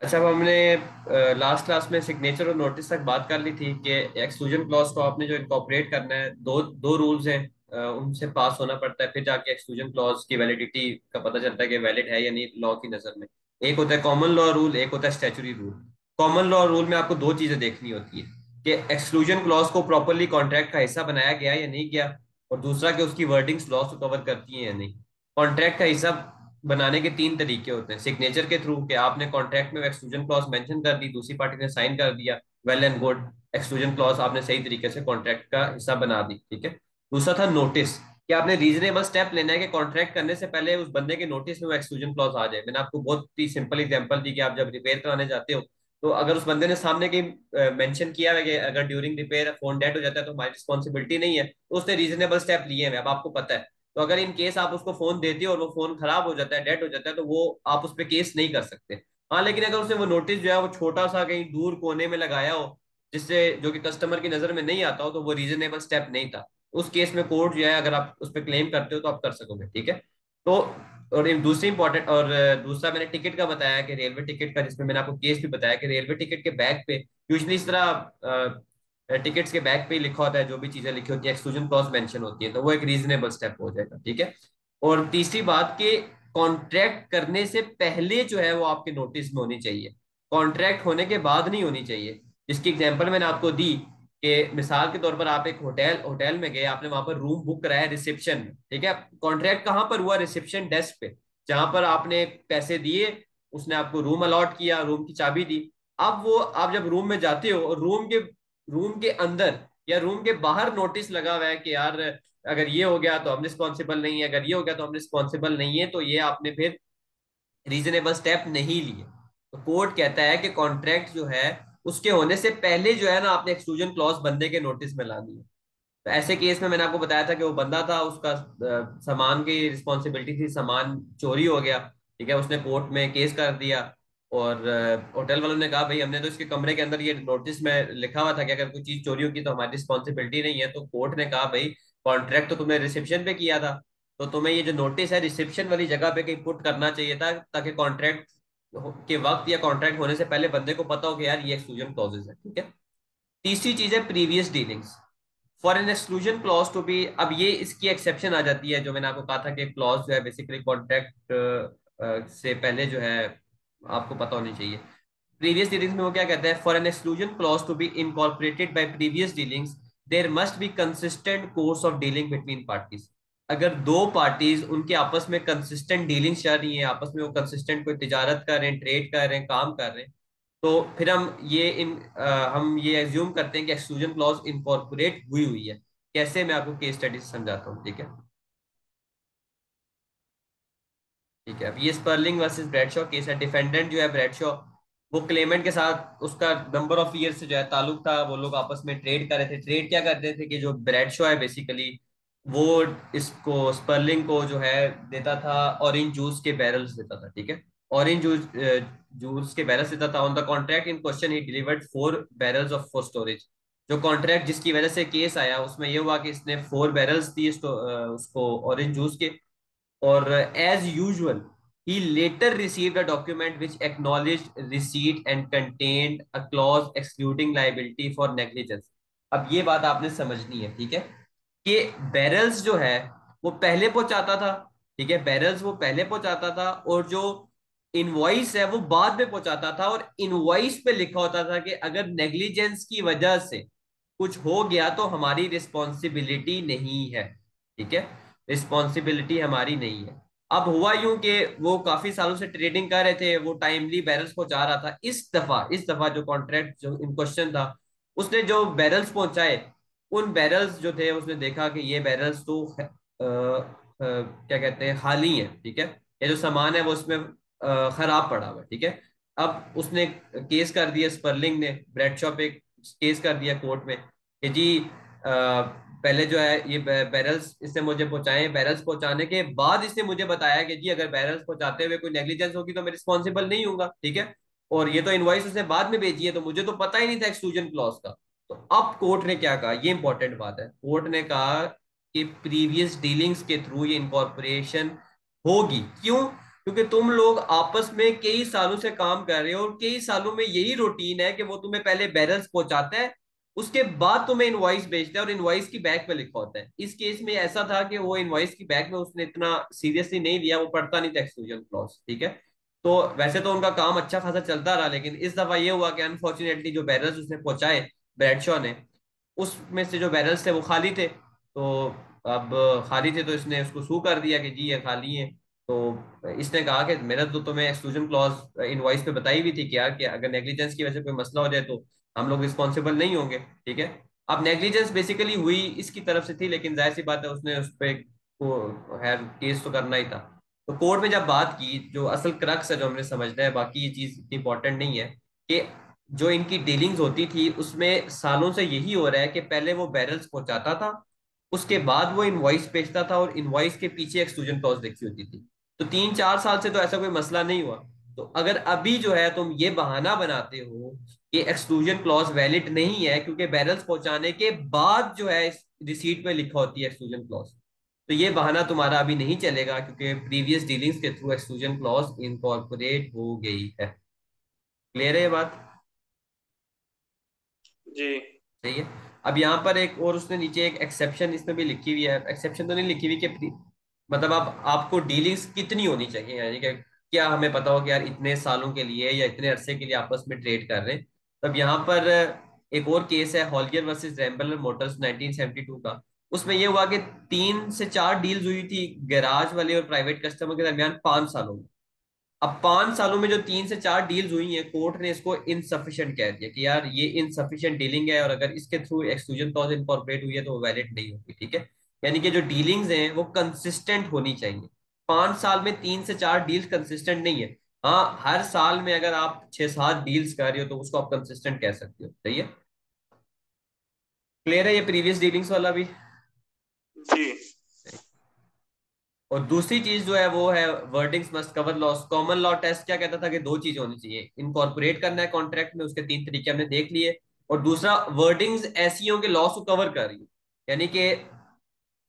अच्छा, अब हमने लास्ट क्लास में सिग्नेचर और नोटिस तक बात कर ली थी कि एक्सक्लूजन क्लॉज को आपने जो इनकॉर्पोरेट करना है, दो दो रूल्स हैं। उनसे पास होना पड़ता है, फिर जाके एक्सक्लूजन क्लॉज की वैलिडिटी का पता चलता है कि वैलिड है या नहीं लॉ की नज़र में। एक होता है कॉमन लॉ रूल, एक होता है statutory rule. Common law rule में आपको दो चीज़ें देखनी होती है कि एक्सक्लूजन क्लॉज को प्रॉपरली कॉन्ट्रैक्ट का हिस्सा बनाया गया या नहीं गया, और दूसरा कि उसकी वर्डिंग्स लॉ को कवर करती हैं या नहीं। कॉन्ट्रैक्ट का हिस्सा बनाने के तीन तरीके होते हैं। सिग्नेचर के थ्रू कि आपने कॉन्ट्रैक्ट में एक्सक्लूजन क्लॉज मेंशन कर दी, दूसरी पार्टी ने साइन कर दिया, well and good, exclusion clause आपने सही तरीके से कॉन्ट्रैक्ट का हिस्सा बना दी, ठीक है। दूसरा था नोटिस, कि आपने रीजनेबल स्टेप लेना है कि कॉन्ट्रैक्ट करने से पहले उस बंदे के नोटिस में वो एक्सक्लूजन क्लॉज आ जाए। मैंने आपको बहुत ही सिंपल एग्जांपल दी कि आप जब रिपेयर कराने जाते हो, तो अगर उस बंदे ने सामने की मेंशन किया है कि अगर ड्यूरिंग रिपेयर फोन डेड हो जाता है तो हमारी रिस्पॉन्सिबिलिटी नहीं है, तो उसने रीजनेबल स्टेप लिए हैं, अब आपको पता है। तो अगर इन केस आप उसको फोन देते हो और वो फोन खराब हो जाता है, डेड हो जाता है, तो वो आप उस पर केस नहीं कर सकते। हाँ, लेकिन अगर उसने वो नोटिस जो है वो छोटा सा कहीं दूर कोने में लगाया हो, जिससे जो कि कस्टमर की नजर में नहीं आता हो, तो वो रीजनेबल स्टेप नहीं था, उस केस में कोर्ट जो है अगर आप उस पर क्लेम करते हो तो आप कर सकोगे, ठीक है। तो और एक दूसरी इंपॉर्टेंट और दूसरा मैंने टिकट का बताया कि रेलवे टिकट का, जिसमें मैंने आपको केस भी बताया कि रेलवे टिकट के बैक पे यूजली इस तरह टिकट्स के बैक पे ही लिखा होता है, जो भी चीजें लिखी होती है एक्सक्लूजन क्लॉज मेंशन होती है, तो वो एक रीजनेबल स्टेप हो जाएगा, ठीक है। और तीसरी बात कि कॉन्ट्रैक्ट करने से पहले जो है वो आपके नोटिस में होनी चाहिए, कॉन्ट्रैक्ट होने के बाद नहीं होनी चाहिए। जिसकी एग्जांपल मैंने आपको दी कि मिसाल के तौर पर आप एक होटल होटल में गए, आपने वहां पर रूम बुक कराया रिसेप्शन में, ठीक है। कॉन्ट्रैक्ट कहाँ पर हुआ? रिसेप्शन डेस्क पे, जहां पर आपने पैसे दिए, उसने आपको रूम अलॉट किया, रूम की चाबी दी। अब वो आप जब रूम में जाते हो और रूम के अंदर या रूम के बाहर नोटिस लगा हुआ है कि यार अगर ये हो गया तो हम रिस्पॉन्सिबल नहीं है, अगर ये हो गया तो हम रिस्पॉन्सिबल नहीं है, तो ये आपने फिर रीजनेबल स्टेप नहीं लिए। तो कोर्ट कहता है कि कॉन्ट्रैक्ट जो है उसके होने से पहले जो है ना, आपने एक्सक्लूजन क्लॉज बंदे के नोटिस में लानी है। तो ऐसे केस में मैंने आपको बताया था कि वो बंदा था, उसका सामान की रिस्पॉन्सिबिलिटी थी, सामान चोरी हो गया, ठीक है। उसने कोर्ट में केस कर दिया, और होटल वालों ने कहा भाई हमने तो इसके कमरे के अंदर ये नोटिस में लिखा हुआ था कि अगर कोई चीज चोरी होगी तो हमारी रिस्पॉन्सिबिलिटी नहीं है। तो कोर्ट ने कहा भाई कॉन्ट्रैक्ट तो तुमने रिसेप्शन पे किया था, तो तुम्हें ये जो नोटिस है रिसेप्शन वाली जगह पे कहीं पुट करना चाहिए था, ताकि कॉन्ट्रैक्ट के वक्त या कॉन्ट्रैक्ट होने से पहले बंदे को पता हो कि यार ये एक्सक्लूजन क्लॉजेज है, ठीक है। तीसरी चीज है previous dealings. For an exclusion clause to be, अब ये इसकी एक्सेप्शन आ जाती है, जो मैंने आपको कहा था कि क्लॉज जो है बेसिकली कॉन्ट्रैक्ट से पहले जो है आपको पता होनी चाहिए। प्रीवियस डीलिंग्स में वो क्या कहता है? For an exclusion clause to be incorporated by previous dealings, there must be consistent course of dealing between parties. अगर दो पार्टीज उनके आपस में कंसिस्टेंट डीलिंग्स चल रही है, आपस में वो कंसिस्टेंट कोई तिजारत कर रहे हैं, ट्रेड कर रहे हैं, काम कर रहे हैं, तो फिर हम ये एज्यूम करते हैं कि एक्सक्लूजन क्लॉज इनकॉर्पोरेट हुई हुई है। कैसे? मैं आपको केस स्टडी से समझाता हूँ, ठीक है। ठीक है, अब ये स्पर्लिंग वर्सेस ब्रैडशॉ केस है। डिफेंडेंट जो है ब्रैडशॉ, वो क्लेमेंट के साथ उसका नंबर ऑफ ईयर से जो है ताल्लुक था, वो लोग आपस में ट्रेड कर रहे थे। ट्रेड क्या करते थे कि जो ब्रैडशॉ है बेसिकली, वो इसको स्पर्लिंग को जो है देता था ऑरेंज जूस के बैरल्स देता था, ठीक है। ऑरेंज जूस जूस के बैरल्स देता था। On the contract in question he delivered 4 barrels of for storage. जो कॉन्ट्रैक्ट जिसकी वजह से केस आया उसमें ये हुआ कि इसने 4 बैरल्स दिए उसको ऑरेंज जूस के, और as usual he later received a document which acknowledged receipt and contained a clause excluding liability for negligence। अब ये बात आपने समझनी है, ठीक है, कि बैरल्स जो है वो पहले पहुंचाता था, ठीक है, बैरल्स वो पहले पहुंचाता था, और जो इनवॉइस है वो बाद में पहुंचाता था, और इनवॉइस पे लिखा होता था कि अगर नेग्लिजेंस की वजह से कुछ हो गया तो हमारी रिस्पॉन्सिबिलिटी नहीं है, ठीक है, रिस्पॉन्सिबिलिटी हमारी नहीं है। अब हुआ यूं कि वो काफी सालों से ट्रेडिंग कर रहे थे, वो टाइमली बैरल्स पहुंचा रहा था। इस दफा जो कॉन्ट्रैक्ट जो इन क्वेश्चन था, उसने जो बैरल्स पहुंचाए, उन बैरल्स जो थे उसने देखा कि ये बैरल्स तो क्या कहते हैं, खाली है, ठीक है। ये जो सामान है वो उसमें खराब पड़ा हुआ है, ठीक है। अब उसने केस कर दिया, स्पर्लिंग ने ब्रेड पे केस कर दिया कोर्ट में कि जी पहले जो है ये बैरल्स इसने मुझे पहुंचाए, बैरल्स पहुंचाने के बाद इसने मुझे बताया कि जी अगर बैरल्स पहुंचाते हुए कोई नेग्लिजेंस होगी तो मैं रिस्पॉन्सिबल नहीं हूंगा, ठीक है। और ये तो इनवॉइस उसने बाद में भेजी है, तो मुझे तो पता ही नहीं था एक्सक्लूजन क्लॉज का। तो अब कोर्ट ने क्या कहा, ये इंपॉर्टेंट बात है, कोर्ट ने कहा कि प्रीवियस डीलिंग्स के थ्रू ये इनकॉर्पोरेशन होगी। क्यों? क्योंकि तुम लोग आपस में कई सालों से काम कर रहे हो और कई सालों में यही रूटीन है कि वो तुम्हें पहले बैरल्स पहुंचाता है, उसके बाद तुम्हें इनवॉइस भेजता है और इनवॉइस की बैक पे लिखा होता है। इस केस में ऐसा था कि वो इनवॉइस की बैक में उसने इतना सीरियसली नहीं लिया, वो पढ़ता नहीं था एक्सक्लूजन क्लॉज, ठीक है। तो वैसे तो उनका काम अच्छा खासा चलता रहा, लेकिन इस दफा ये हुआ कि अनफॉर्चुनेटली जो बैरल्स उसने पहुंचाए ब्रैडशॉ ने, उसमें से जो बैरल्स थे वो खाली थे। तो अब खाली थे तो इसने उसको सू कर दिया कि जी ये खाली है। तो इसने कहा कि मेरा तो तुम्हें एक्सक्लूजन क्लॉज इनवॉइस पे बताई भी थी कि यार कि अगर नेग्लिजेंस की वजह से कोई मसला हो जाए तो हम लोग रिस्पॉन्सिबल नहीं होंगे, ठीक है। अब नेग्लिजेंस बेसिकली हुई इसकी तरफ से थी, लेकिन जाहिर सी बात है उसने उस पर को है केस तो करना ही था। तो कोर्ट में जब बात की, जो असल क्रक्स है जो हमने समझना है, बाकी ये चीज इतनी इंपॉर्टेंट नहीं है, कि जो इनकी डीलिंग्स होती थी उसमें सालों से यही हो रहा है कि पहले वो बैरल्स पहुंचाता था, उसके बाद वो इनवॉइस बेचता था और इनवॉइस के पीछे एक्सक्लूजन क्लॉज लिखी होती थी। तो 3-4 साल से तो ऐसा कोई मसला नहीं हुआ। तो अगर अभी जो है तुम ये बहाना बनाते हो कि एक्सक्लूजन क्लॉज वैलिड नहीं है क्योंकि बैरल्स पहुंचाने के बाद जो है रिसीट में लिखा होती है एक्सक्लूजन क्लॉज, तो ये बहाना तुम्हारा अभी नहीं चलेगा क्योंकि प्रीवियस डीलिंग्स के थ्रू एक्सक्लूजन क्लॉज इनकॉर्पोरेट हो गई है। क्लियर है ये बात? जी सही है। अब यहाँ पर एक और उसने नीचे एक एक्सेप्शन इसमें भी लिखी हुई है, एक्सेप्शन तो नहीं लिखी हुई कि मतलब आप आपको डीलिंग्स कितनी होनी चाहिए, यानी कि क्या हमें पता हो कि यार इतने सालों के लिए या इतने अरसे के लिए आपस में ट्रेड कर रहे हैं। तब यहाँ पर एक और केस है हॉलियर वर्सेस रैम्बलर मोटर्स 1972 का। उसमें यह हुआ कि 3 से 4 डील्स हुई थी गैराज वाले और प्राइवेट कस्टमर के दरमियान 5 सालों में। अब 5 सालों में जो 3 से 4 डील्स हुई हैं, कोर्ट ने इसको इनसफिशिएंट कह दिया कि यार ये इनसफिशिएंट डीलिंग है और अगर इसके थ्रू एक्सक्लूजन क्लॉज इनकॉर्पोरेट हुई है तो वो वैलिड नहीं होगी, ठीक है। यानी कि जो डीलिंग्स हैं वो कंसिस्टेंट होनी चाहिए। 5 साल में 3 से 4 डील्स कंसिस्टेंट नहीं है। हाँ, हर साल में अगर आप 6-7 डील्स कर रहे हो तो उसको आप कंसिस्टेंट कह सकते हो, सही है। क्लियर है ये प्रीवियस डीलिंग्स वाला भी? जी और दूसरी चीज जो है वो है wordings must cover loss. Common law test क्या कहता था कि 2 चीजें होनी चाहिए, इनकॉर्पोरेट करना है कॉन्ट्रैक्ट में, उसके 3 तरीके हमने देख लिए। और दूसरा, वर्डिंग्स ऐसी हो कि लॉ को कवर कर रही हो, यानी कि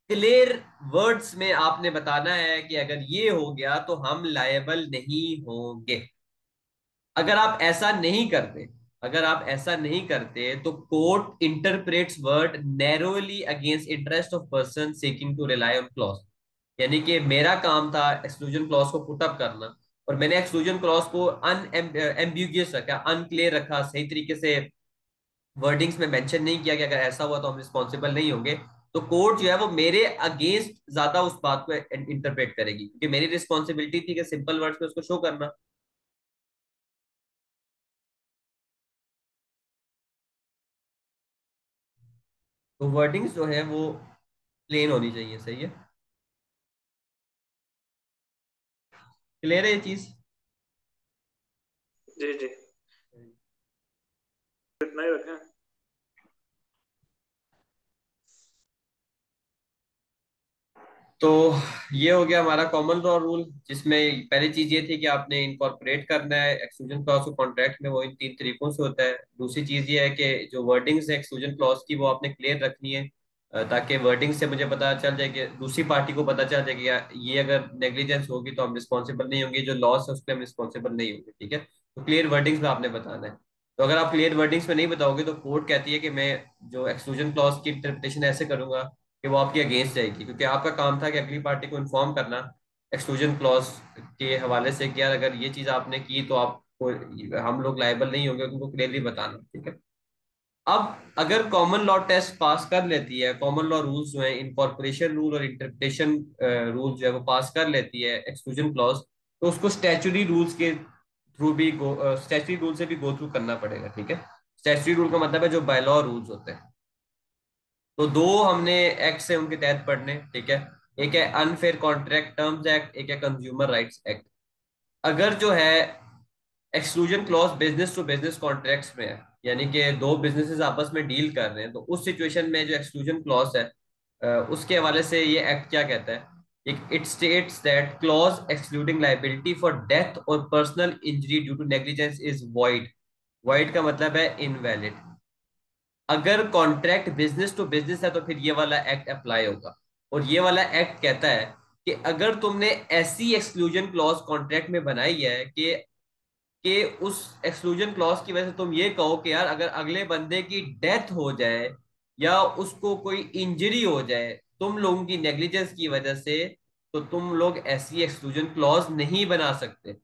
क्लियर वर्ड्स में आपने बताना है कि अगर ये हो गया तो हम लायबल नहीं होंगे। अगर आप ऐसा नहीं करते, अगर आप ऐसा नहीं करते तो court interprets word narrowly against interest of person seeking to rely on clause. यानी कि मेरा काम था एक्सक्लूजन क्लॉज को पुट अप करना, और मैंने एक्सक्लूजन क्लॉज को अनएम्बिगियस रखा, अनक्लियर रखा, सही तरीके से वर्डिंग्स में मेंशन नहीं किया कि अगर ऐसा हुआ तो हम रिस्पॉन्सिबल नहीं होंगे। तो कोर्ट जो है वो मेरे अगेंस्ट ज्यादा उस बात को इंटरप्रेट करेगी, क्योंकि मेरी रिस्पॉन्सिबिलिटी थी कि सिंपल वर्ड्स में उसको शो करना। तो वर्डिंग्स जो है वो प्लेन होनी चाहिए, सही है। क्लियर है ये चीज? जी जी, इतना ही रखें। तो ये हो गया हमारा कॉमन लॉ रूल, जिसमें पहली चीज ये थी कि आपने इनकॉर्पोरेट करना है एक्सक्लूजन क्लॉज को कॉन्ट्रैक्ट में, वो इन 3 तरीकों से होता है। दूसरी चीज ये है कि जो वर्डिंग्स है एक्सक्लूजन क्लॉज की वो आपने क्लियर रखनी है, ताकि वर्डिंग से मुझे पता चल जाए कि दूसरी पार्टी को पता चल जाए कि यार ये अगर नेग्लिजेंस होगी तो हम रिस्पॉन्सिबल नहीं होंगे, जो लॉस है उस पर हम रिस्पॉन्सिबल नहीं होंगे, ठीक है। तो क्लियर वर्डिंग्स में आपने बताना है। तो अगर आप क्लियर वर्डिंग्स में नहीं बताओगे तो कोर्ट कहती है कि मैं जो एक्सक्लूजन क्लॉज की इंटरप्रिटेशन ऐसे करूंगा कि वो आपके अगेंस्ट जाएगी, क्योंकि आपका काम था कि अगली पार्टी को इन्फॉर्म करना एक्सक्लूजन क्लॉज के हवाले से कि यार अगर ये चीज आपने की तो आपको, हम लोग लायबल नहीं होंगे, उनको क्लियरली बताना, ठीक है। अब अगर कॉमन लॉ टेस्ट पास कर लेती है, कॉमन लॉ रूल्स जो है इनकॉर्पोरेशन रूल और इंटरप्रिटेशन रूल जो है वो पास कर लेती है एक्सक्लूजन क्लॉज, तो उसको स्टैचुरी रूल्स के थ्रू भी स्टैचुरी रूल से भी गो थ्रू करना पड़ेगा, ठीक है। स्टैचुरी रूल का मतलब है जो बाय लॉ रूल्स होते हैं। तो दो हमने एक्ट से उनके तहत पढ़ने, ठीक है। एक है अनफेयर कॉन्ट्रैक्ट टर्म्स एक्ट, एक है कंज्यूमर राइट्स एक्ट। अगर जो है exclusion clause business to business contracts में है, यानी कि दो बिजनेसेस आपस में डील कर रहे हैं, तो उस सिचुएशन में जो एक्सक्लूजन क्लॉज है उसके हवाले से ये एक्ट क्या कहता है, it states that clause excluding liability for death और personal injury due to negligence is void. Void का मतलब है इनवैलिड। अगर कॉन्ट्रैक्ट बिजनेस टू बिजनेस है तो फिर ये वाला एक्ट अप्लाई होगा। और ये वाला एक्ट कहता है कि अगर तुमने ऐसी एक्सक्लूजन क्लॉज कॉन्ट्रैक्ट में बनाई है कि उस एक्सक्लूजन क्लॉज की वजह से तुम ये कहो कि यार अगर अगले बंदे की डेथ हो जाए या उसको कोई इंजरी हो जाए तुम लोगों की नेग्लिजेंस की वजह से, तो तुम लोग ऐसी एक्सक्लूजन क्लॉज नहीं बना सकते।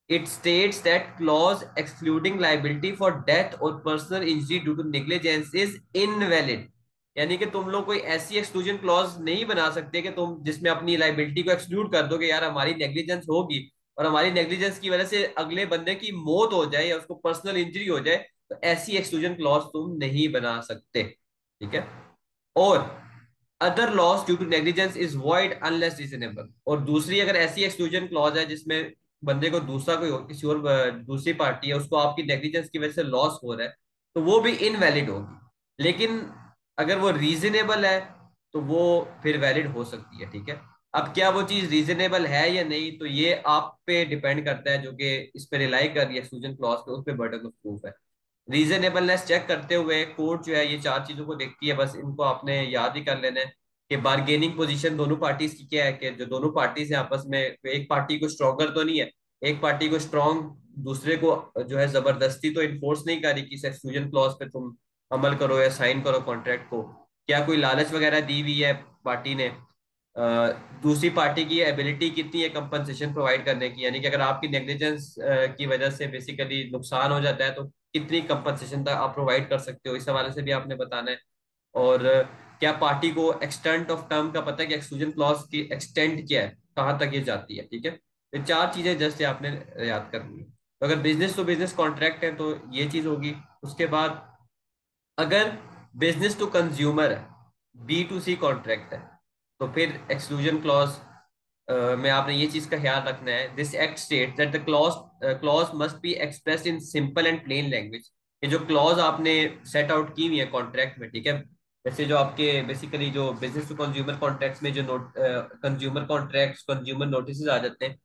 It states that clause excluding liability for death और personal injury due to negligence is invalid. यानी कि तुम लोग कोई ऐसी एक्सक्लूजन क्लॉज नहीं बना सकते कि तुम जिसमें अपनी लाइबिलिटी को एक्सक्लूड कर दो कि यार हमारी नेग्लिजेंस होगी और हमारी नेग्लिजेंस की वजह से अगले बंदे की मौत हो जाए या उसको पर्सनल इंजरी हो जाए, तो ऐसी एक्सक्लूजन क्लॉज तुम नहीं बना सकते। ठीक है। और other loss due to negligence is void unless reasonable. और दूसरी अगर ऐसी एक्सक्लूजन क्लॉज है जिसमें बंदे को दूसरा कोई किसी और दूसरी पार्टी है उसको आपकी नेग्लिजेंस की वजह से लॉस हो रहा है, तो वो भी इनवैलिड होगी। लेकिन अगर वो रीजनेबल है तो वो फिर वैलिड हो सकती है। ठीक है। अब क्या वो चीज रीजनेबल है या नहीं, तो ये आप पे डिपेंड करता है, जो कि इस पे रिलाई कर रही है एक्सक्लूजन क्लॉज पे, उस पे बर्डन ऑफ प्रूफ है। रीजनेबलनेस चेक करते हुए कोर्ट जो है ये चार चीजों को देखती है, बस इनको आपने याद ही कर लेना है कि बार्गेनिंग पोजीशन दोनों पार्टीज की क्या है, कि जो दोनों पार्टीज हैं आपस में, एक पार्टी को स्ट्रॉन्गर तो नहीं है, एक पार्टी को स्ट्रॉन्ग, दूसरे को जो है जबरदस्ती तो इन्फोर्स नहीं कर रही कि एक्सक्लूजन क्लॉज पे तुम अमल करो या साइन करो कॉन्ट्रैक्ट को। क्या कोई लालच वगैरह दी हुई है पार्टी ने, अ, दूसरी पार्टी की एबिलिटी कितनी है कंपनसेशन प्रोवाइड करने की, यानी कि अगर आपकी नेग्लिजेंस की वजह से बेसिकली नुकसान हो जाता है तो कितनी कंपनसेशन तक आप प्रोवाइड कर सकते हो, इस हवाले से भी आपने बताना है। और क्या पार्टी को एक्सटेंट ऑफ टर्म का पता है कि एक्सक्लूजन क्लॉज की एक्सटेंट क्या है, कहाँ तक ये जाती है। ठीक है। ये चार चीजें जस्ट आपने याद करनी है। तो अगर बिजनेस टू बिजनेस कॉन्ट्रैक्ट है तो ये चीज होगी। उसके बाद अगर बिजनेस टू कंज्यूमर है, बी टू सी कॉन्ट्रैक्ट है, तो फिर एक्सक्लूजन क्लॉज में आपने ये चीज का ख्याल रखना है। This act state that the clause clause must be expressed in simple and plain language. ये जो क्लॉज आपने सेट आउट की हुई है कॉन्ट्रैक्ट में, ठीक है, जैसे जो आपके बेसिकली जो बिजनेस टू कंज्यूमर कॉन्ट्रैक्ट्स में जो note consumer contracts consumer notice आ जाते हैं,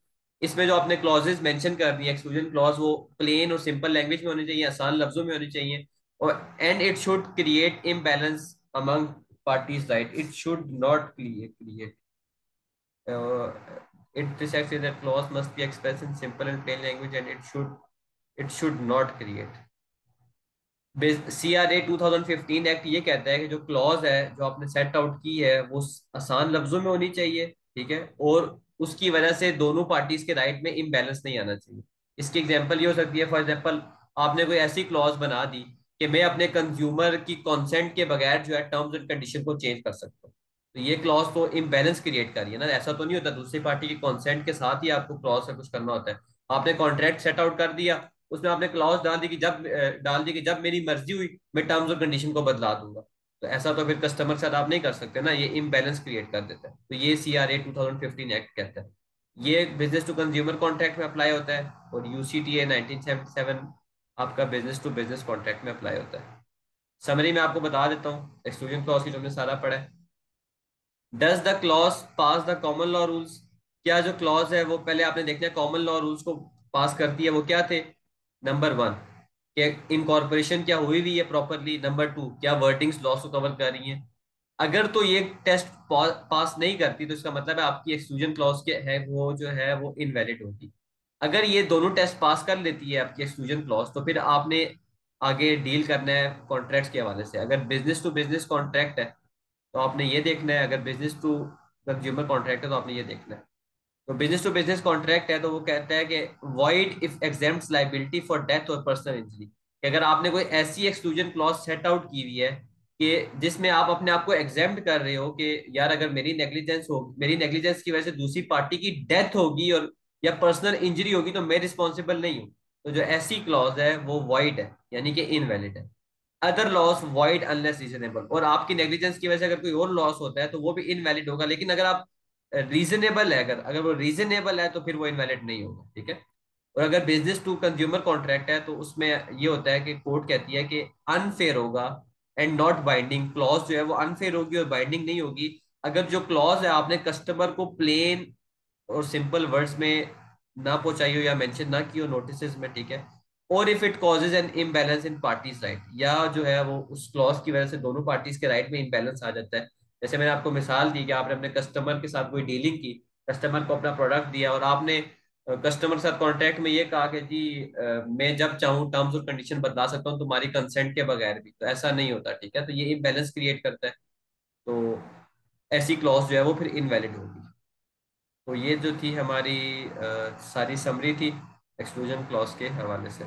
इसमें जो आपने क्लॉजेस मेंशन कर दी है एक्सक्लूजन क्लॉज, वो प्लेन और सिंपल लैंग्वेज में होनी चाहिए, आसान लफ्जों में होनी चाहिए। और and it should create imbalance among parties right, it should not create it this actually that clause must be expressed in simple and plain language and it should not create। CRA 2015 act ये कहता है कि जो clause है जो आपने set out की है वो आसान लफ्जों में होनी चाहिए। ठीक है। और उसकी वजह से दोनों पार्टीज के राइट में इम्बैलेंस नहीं आना चाहिए। इसकी एग्जांपल ये हो सकती है, फॉर एग्जांपल आपने कोई ऐसी क्लॉज बना दी कि मैं अपने कंज्यूमर की कंसेंट के बगैर जो है टर्म्स एंड कंडीशन को चेंज कर सकता हूँ। तो ये क्लॉज तो इम्बैलेंस क्रिएट कर रही है ना, ऐसा तो नहीं होता दूसरी पार्टी की कंसेंट के साथ ही आपको क्लॉज का कुछ करना होता है। आपने कॉन्ट्रैक्ट सेट आउट कर दिया, उसमें आपने क्लॉज डाल दी कि जब मेरी मर्जी हुई मैं टर्म्स और कंडीशन को बदला दूंगा। तो ऐसा तो फिर कस्टमर के साथ आप नहीं कर सकते ना, ये इम्बैलेंस क्रिएट कर देता है। तो ये CRA 2015 एक्ट कहता है। ये बिजनेस टू कंज्यूमर कॉन्ट्रैक्ट में अप्लाई होता है, और UCTA 1977 आपका बिजनेस टू बिजनेस कॉन्ट्रैक्ट में अप्लाई होता है। समरी में आपको बता देता हूँ एक्सक्लूजन क्लॉज की जो हमने सारा पढ़ा है। Does the clause pass the common law rules. क्या जो क्लॉज है वो, पहले आपने देखना है कॉमन लॉ रूल्स को पास करती है वो क्या थे। नंबर वन, क्या इनकॉर्पोरेशन क्या हुई हुई है प्रॉपरली। नंबर टू, क्या वर्डिंग्स लॉस को कवर कर रही हैं। अगर तो ये टेस्ट पास नहीं करती तो इसका मतलब है आपकी एक्सक्लूजन क्लॉज के है वो जो है वो इनवैलिड होगी। अगर ये दोनों टेस्ट पास कर लेती है आपकी एक्सक्लूजन क्लॉज, तो फिर आपने आगे डील करना है कॉन्ट्रैक्ट्स के हवाले से। अगर बिजनेस टू बिजनेस कॉन्ट्रैक्ट है तो आपने ये देखना है, अगर बिजनेस टू कंज्यूमर कॉन्ट्रैक्ट है तो आपने ये देखना है। तो बिजनेस टू बिजनेस कॉन्ट्रैक्ट है तो वो कहता है कि void if exempts liability for death और पर्सनल इंजरी। अगर आपने कोई ऐसी एक्सक्लूजन क्लॉज सेट आउट की हुई है कि जिसमें आप अपने आप को एग्जेम्प्ट कर रहे हो कि यार अगर मेरी नेग्लिजेंस की वजह से दूसरी पार्टी की डेथ होगी और या पर्सनल इंजरी होगी तो मैं रिस्पॉन्सिबल नहीं हूँ, तो जो ऐसी क्लॉज है वो वॉइड है, यानी कि इनवैलिड है। Other laws void unless reasonable. और आपकी नेग्लिजेंस की वजह से अगर कोई और लॉस होता है तो वो भी इनवैलिड होगा, लेकिन अगर आप रीजनेबल है, अगर अगर वो रीजनेबल है तो फिर वो इनवैलिड नहीं होगा। ठीक है। और अगर बिजनेस टू कंज्यूमर कॉन्ट्रैक्ट है तो उसमें ये होता है कि कोर्ट कहती है कि अनफेयर होगा एंड नॉट बाइंडिंग। क्लॉज जो है वो अनफेयर होगी और बाइंडिंग नहीं होगी अगर जो क्लॉज है आपने कस्टमर को प्लेन और सिंपल वर्ड्स में ना पहुंचाई हो या मेंशन ना की हो नोटिस में। ठीक है। और if it causes an imbalance in parties right, या जो है वो उस क्लॉज की वजह से दोनों पार्टीज के राइट में इम्बैलेंस आ जाता है। जैसे मैंने आपको मिसाल दी कि आपने अपने कस्टमर के साथ कोई डीलिंग की कस्टमर को अपना प्रोडक्ट दिया और आपने कस्टमर के साथ कॉन्टैक्ट में ये कहा कि जी मैं जब चाहूँ टर्म्स और कंडीशन बदला सकता हूँ तुम्हारी कंसेंट के बगैर भी, तो ऐसा नहीं होता, ठीक है, तो ये इम्बैलेंस क्रिएट करता है। तो ऐसी क्लॉज जो है वो फिर इनवैलिड होगी। तो ये जो थी हमारी सारी समरी थी एक्सक्लूजन क्लॉज के हवाले से।